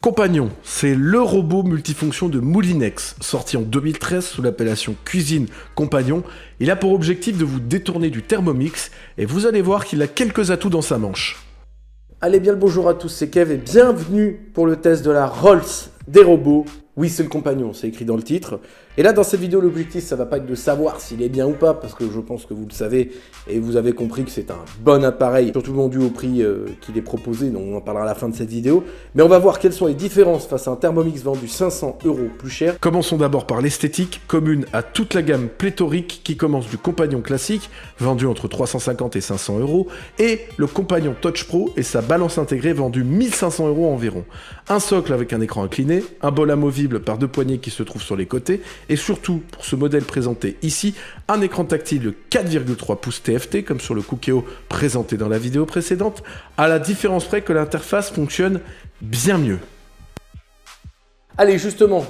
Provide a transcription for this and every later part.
Compagnon, c'est le robot multifonction de Moulinex, sorti en 2013 sous l'appellation Cuisine Compagnon. Il a pour objectif de vous détourner du Thermomix et vous allez voir qu'il a quelques atouts dans sa manche. Allez bien le bonjour à tous, c'est Kev et bienvenue pour le test de la Rolls des robots. Oui, c'est le compagnon, c'est écrit dans le titre. Et là, dans cette vidéo, l'objectif, ça va pas être de savoir s'il est bien ou pas, parce que je pense que vous le savez, et vous avez compris que c'est un bon appareil, surtout vendu au prix qu'il est proposé, donc on en parlera à la fin de cette vidéo. Mais on va voir quelles sont les différences face à un Thermomix vendu 500 € plus cher. Commençons d'abord par l'esthétique, commune à toute la gamme pléthorique qui commence du compagnon classique, vendu entre 350 et 500 €, et le compagnon Touch Pro et sa balance intégrée vendue 1500 € environ. Un socle avec un écran incliné, un bol amovible par deux poignées qui se trouvent sur les côtés, et surtout, pour ce modèle présenté ici, un écran tactile de 4,3 pouces TFT, comme sur le Cookéo présenté dans la vidéo précédente, à la différence près que l'interface fonctionne bien mieux. Allez, justement,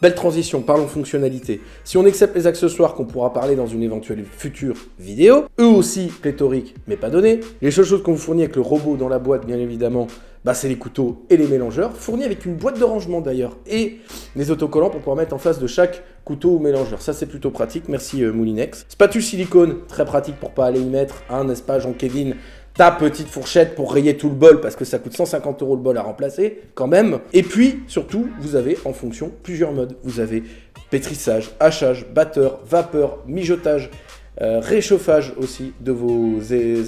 belle transition, parlons fonctionnalité. Si on accepte les accessoires qu'on pourra parler dans une éventuelle future vidéo, eux aussi pléthoriques, mais pas donnés, les seules choses qu'on vous fournit avec le robot dans la boîte, bien évidemment, c'est les couteaux et les mélangeurs, fournis avec une boîte de rangement d'ailleurs, et les autocollants pour pouvoir mettre en face de chaque couteau ou mélangeur. Ça, c'est plutôt pratique, merci Moulinex. Spatule silicone, très pratique pour pas aller y mettre, n'est-ce pas Jean-Kévin, ta petite fourchette pour rayer tout le bol, parce que ça coûte 150 € le bol à remplacer, quand même. Et puis, surtout, vous avez en fonction plusieurs modes. Vous avez pétrissage, hachage, batteur, vapeur, mijotage, réchauffage aussi de vos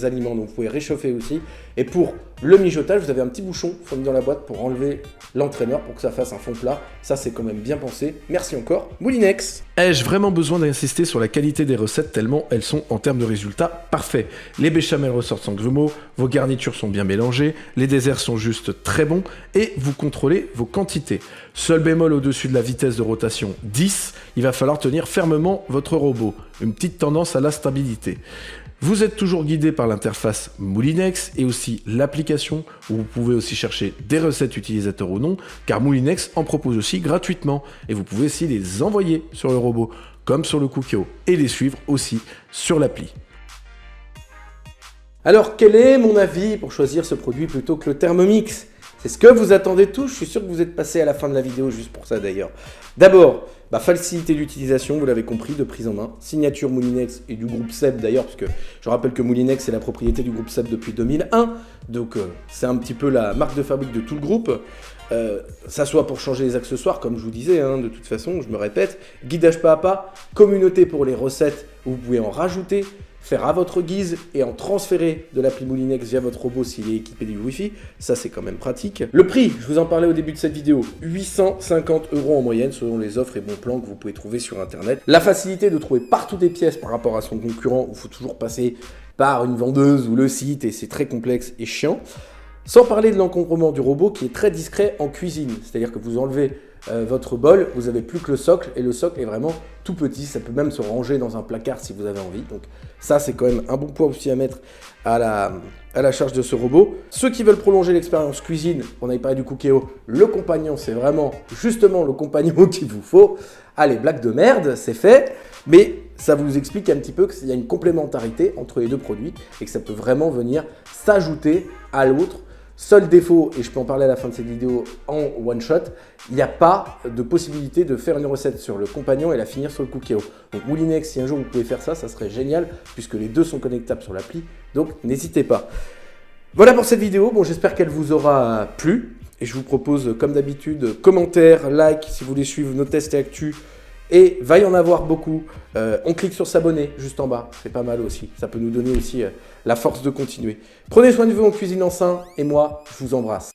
aliments, donc vous pouvez réchauffer aussi. Et pour le mijotage, vous avez un petit bouchon fourni dans la boîte pour enlever l'entraîneur pour que ça fasse un fond plat. Ça, c'est quand même bien pensé. Merci encore, Moulinex. Ai-je vraiment besoin d'insister sur la qualité des recettes tellement elles sont en termes de résultats parfaits? Les béchamels ressortent sans grumeaux, vos garnitures sont bien mélangées, les desserts sont juste très bons et vous contrôlez vos quantités. Seul bémol au-dessus de la vitesse de rotation 10, il va falloir tenir fermement votre robot. Une petite tendance à la stabilité. Vous êtes toujours guidé par l'interface Moulinex et aussi l'application où vous pouvez aussi chercher des recettes utilisateurs ou non, car Moulinex en propose aussi gratuitement et vous pouvez aussi les envoyer sur le robot comme sur le Cookéo et les suivre aussi sur l'appli. Alors quel est mon avis pour choisir ce produit plutôt que le Thermomix? C'est ce que vous attendez tous, je suis sûr que vous êtes passé à la fin de la vidéo juste pour ça d'ailleurs. D'abord, facilité d'utilisation, vous l'avez compris, de prise en main, signature Moulinex et du groupe SEB d'ailleurs, parce que je rappelle que Moulinex est la propriété du groupe SEB depuis 2001, donc c'est un petit peu la marque de fabrique de tout le groupe. Ça soit pour changer les accessoires, comme je vous disais, de toute façon, je me répète, guidage pas à pas, communauté pour les recettes, où vous pouvez en rajouter, faire à votre guise et en transférer de l'appli Moulinex via votre robot s'il est équipé du Wi-Fi. Ça, c'est quand même pratique. Le prix, je vous en parlais au début de cette vidéo, 850 € en moyenne selon les offres et bons plans que vous pouvez trouver sur Internet. La facilité de trouver partout des pièces par rapport à son concurrent où il faut toujours passer par une vendeuse ou le site et c'est très complexe et chiant. Sans parler de l'encombrement du robot qui est très discret en cuisine. C'est-à-dire que vous enlevez votre bol, vous n'avez plus que le socle et le socle est vraiment tout petit, ça peut même se ranger dans un placard si vous avez envie. Donc ça, c'est quand même un bon point aussi à mettre à la charge de ce robot. Ceux qui veulent prolonger l'expérience cuisine, on avait parlé du Cookéo, le compagnon, c'est vraiment justement le compagnon qu'il vous faut. Allez, blague de merde, c'est fait, mais ça vous explique un petit peu qu'il y a une complémentarité entre les deux produits et que ça peut vraiment venir s'ajouter à l'autre. Seul défaut, et je peux en parler à la fin de cette vidéo en one shot, il n'y a pas de possibilité de faire une recette sur le compagnon et la finir sur le Cookéo. Donc Moulinex, si un jour vous pouvez faire ça, ça serait génial puisque les deux sont connectables sur l'appli, donc n'hésitez pas. Voilà pour cette vidéo, j'espère qu'elle vous aura plu et je vous propose comme d'habitude commentaires, like si vous voulez suivre nos tests et actus. Et va y en avoir beaucoup. On clique sur s'abonner juste en bas, c'est pas mal aussi. Ça peut nous donner aussi la force de continuer. Prenez soin de vous en cuisine en sain et moi, je vous embrasse.